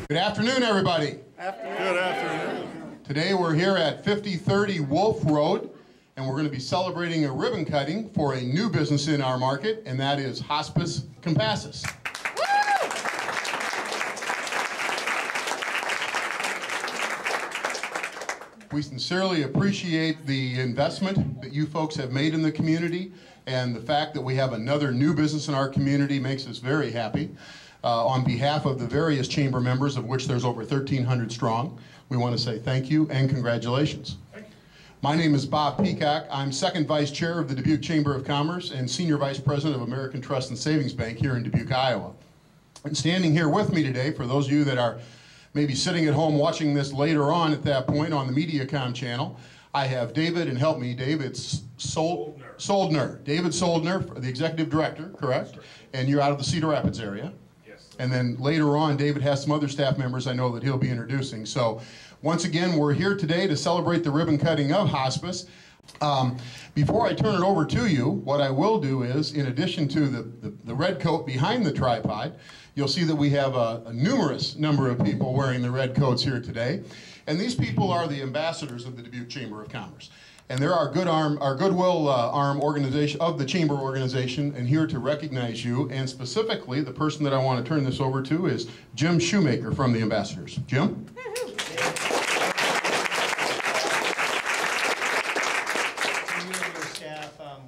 Good afternoon, everybody. Good afternoon. Today we're here at 5030 Wolf Road, and we're going to be celebrating a ribbon cutting for a new business in our market, and that is Hospice Compassus. We sincerely appreciate the investment that you folks have made in the community, and the fact that we have another new business in our community makes us very happy. On behalf of the various chamber members, of which there's over 1,300 strong, we want to say thank you and congratulations. My name is Bob Peacock. I'm second vice chair of the Dubuque Chamber of Commerce and senior vice president of American Trust and Savings Bank here in Dubuque, Iowa. And standing here with me today, for those of you that are maybe sitting at home watching this later on at that point on the MediaCom channel, I have David, and help me, David Soldner. David Soldner, the executive director, correct? And you're out of the Cedar Rapids area. And then later on, David has some other staff members I know that he'll be introducing. So once again, we're here today to celebrate the ribbon cutting of hospice. Before I turn it over to you, what I will do is, in addition to the red coat behind the tripod, you'll see that we have a numerous number of people wearing the red coats here today. And these people are the ambassadors of the Dubuque Chamber of Commerce. And they're our goodwill arm organization of the chamber organization, and here to recognize you. And specifically, the person that I want to turn this over to is Jim Shoemaker from the ambassadors. Jim?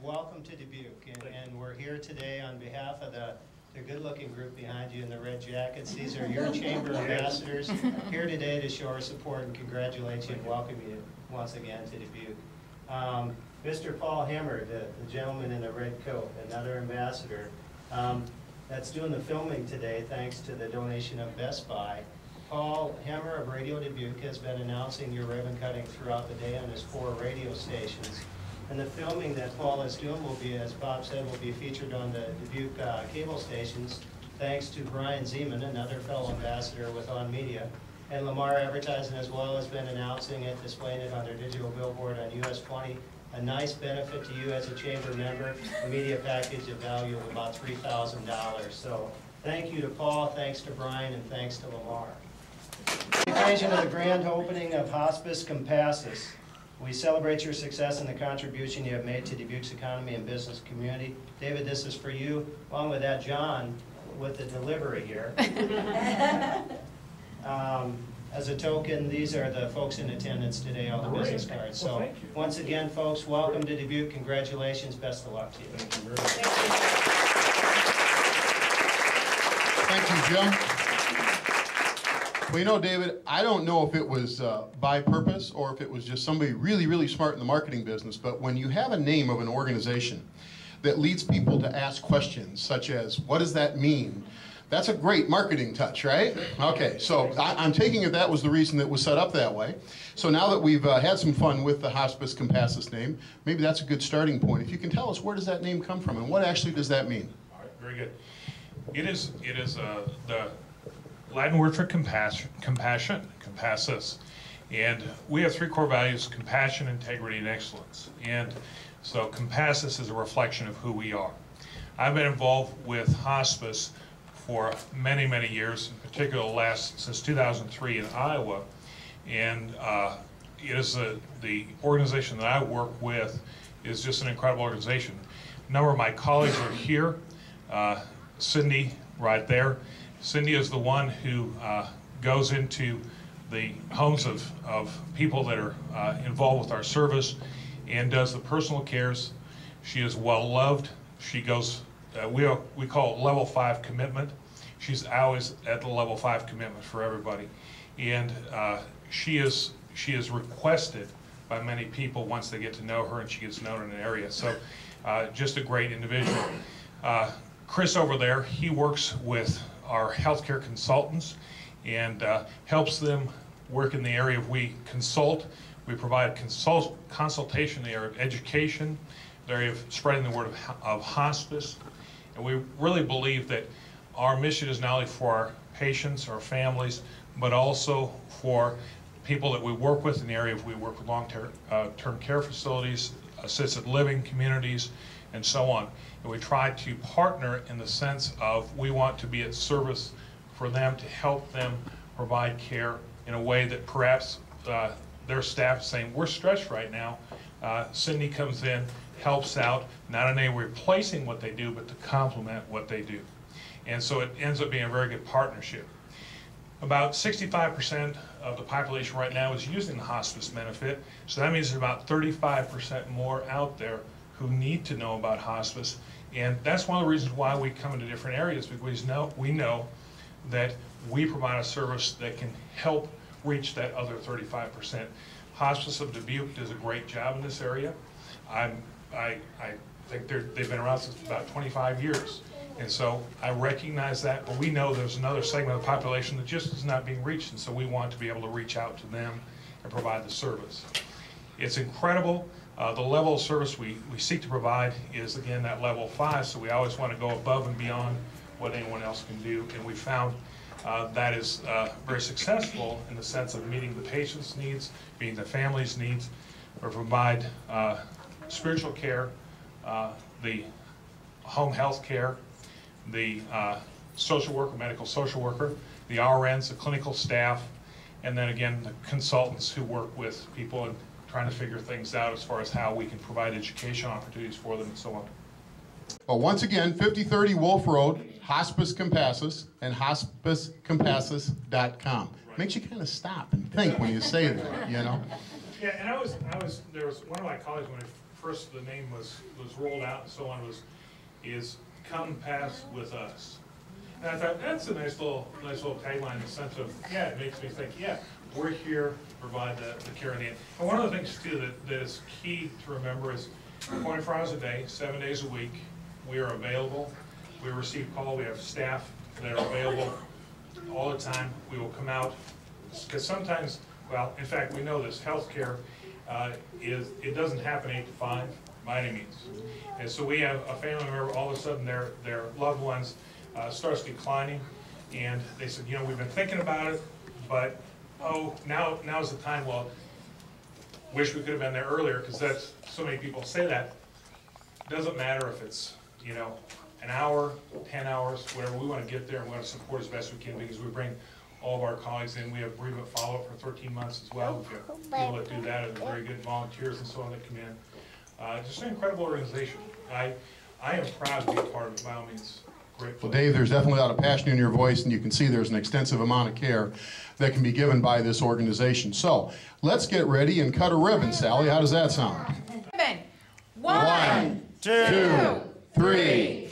Welcome to Dubuque, and we're here today on behalf of the good-looking group behind you in the red jackets. These are your chamber ambassadors here today to show our support and congratulate you and welcome you once again to Dubuque. Mr. Paul Hemmer, the gentleman in the red coat, another ambassador, that's doing the filming today thanks to the donation of Best Buy. Paul Hemmer of Radio Dubuque has been announcing your ribbon cutting throughout the day on his 4 radio stations. And the filming that Paul is doing will be, as Bob said, will be featured on the Dubuque cable stations, thanks to Brian Zeman, another fellow ambassador with On Media. And Lamar Advertising as well has been announcing it, displaying it on their digital billboard on US 20. A nice benefit to you as a chamber member, a media package of value of about $3,000. So thank you to Paul, thanks to Brian, and thanks to Lamar. The occasion of the grand opening of Hospice Compassus. We celebrate your success and the contribution you have made to Dubuque's economy and business community. David, this is for you. Along with that, John, with the delivery here. As a token, these are the folks in attendance today, all the business cards. So once again, folks, welcome to Dubuque. Congratulations. Best of luck to you. Thank you very much. Thank you, Jim. Well, you know, David, I don't know if it was by purpose or if it was just somebody really, really smart in the marketing business, but when you have a name of an organization that leads people to ask questions such as, what does that mean? That's a great marketing touch, right? Okay, so I'm taking it that was the reason that was set up that way. So now that we've had some fun with the Hospice Compassus name, maybe that's a good starting point. If you can tell us, where does that name come from and what actually does that mean? All right, very good. It is the Latin word for compassion, compassus. And we have 3 core values: compassion, integrity, and excellence. And so compassus is a reflection of who we are. I've been involved with hospice for many, many years, in particular since 2003 in Iowa. And it is the organization that I work with is just an incredible organization. A number of my colleagues are here. Cindy, right there. Cindy is the one who goes into the homes of people that are involved with our service and does the personal cares. She is well loved. She goes, we call it level 5 commitment. She's always at the level 5 commitment for everybody. And she is requested by many people once they get to know her and she gets known in an area. So just a great individual. Chris over there, he works with our healthcare consultants and helps them work in the area of we consult. We provide consultation in the area of education, the area of spreading the word of hospice. And we really believe that our mission is not only for our patients, our families, but also for people that we work with in the area of we work with long-term care facilities, assisted living communities, and so on. And we try to partner in the sense of we want to be at service for them to help them provide care in a way that perhaps their staff is saying, we're stressed right now. Cindy comes in, helps out, not in any way replacing what they do, but to complement what they do. And so it ends up being a very good partnership. About 65% of the population right now is using the hospice benefit, so that means there's about 35% more out there who need to know about hospice. And that's one of the reasons why we come into different areas, because we know that we provide a service that can help reach that other 35%. Hospice of Dubuque does a great job in this area. I think they've been around since about 25 years. And so I recognize that, but we know there's another segment of the population that just is not being reached, and so we want to be able to reach out to them and provide the service. It's incredible. The level of service we seek to provide is, again, that level 5, so we always want to go above and beyond what anyone else can do, and we found that is very successful in the sense of meeting the patient's needs, meeting the family's needs, or provide spiritual care, the home health care, the social worker, medical social worker, the RNs, the clinical staff, and then again the consultants who work with people and trying to figure things out as far as how we can provide education opportunities for them and so on. Well, once again, 5030 Wolf Road, Hospice Compassus, and hospicecompassus.com. Right. Makes you kind of stop and think when you say that, you know? Yeah, and there was one of my colleagues when first the name was rolled out and so on is come pass with us. And I thought that's a nice little tagline in the sense of, yeah, it makes me think, yeah, we're here to provide the care and the. And one of the things too that is key to remember is 24 hours a day, 7 days a week, we are available. We receive call. We have staff that are available all the time. We will come out because sometimes, well, in fact, we know this healthcare it doesn't happen 8 to 5 by any means. And so we have a family member, all of a sudden their loved ones starts declining, and they said, you know, we've been thinking about it, but oh, now's the time. Well, wish we could have been there earlier, because that's so many people say that. It doesn't matter if it's, you know, an hour, 10 hours, whatever. We want to get there and we want to support as best we can, because we bring all of our colleagues in. We have bereavement follow-up for 13 months as well. We've got people that do that, and very good volunteers and so on that come in. Just an incredible organization. I am proud to be a part of it, by all means. Great. Well, Dave, there's definitely a lot of passion in your voice, and you can see there's an extensive amount of care that can be given by this organization. So let's get ready and cut a ribbon, Sally. How does that sound? One, 2, 3,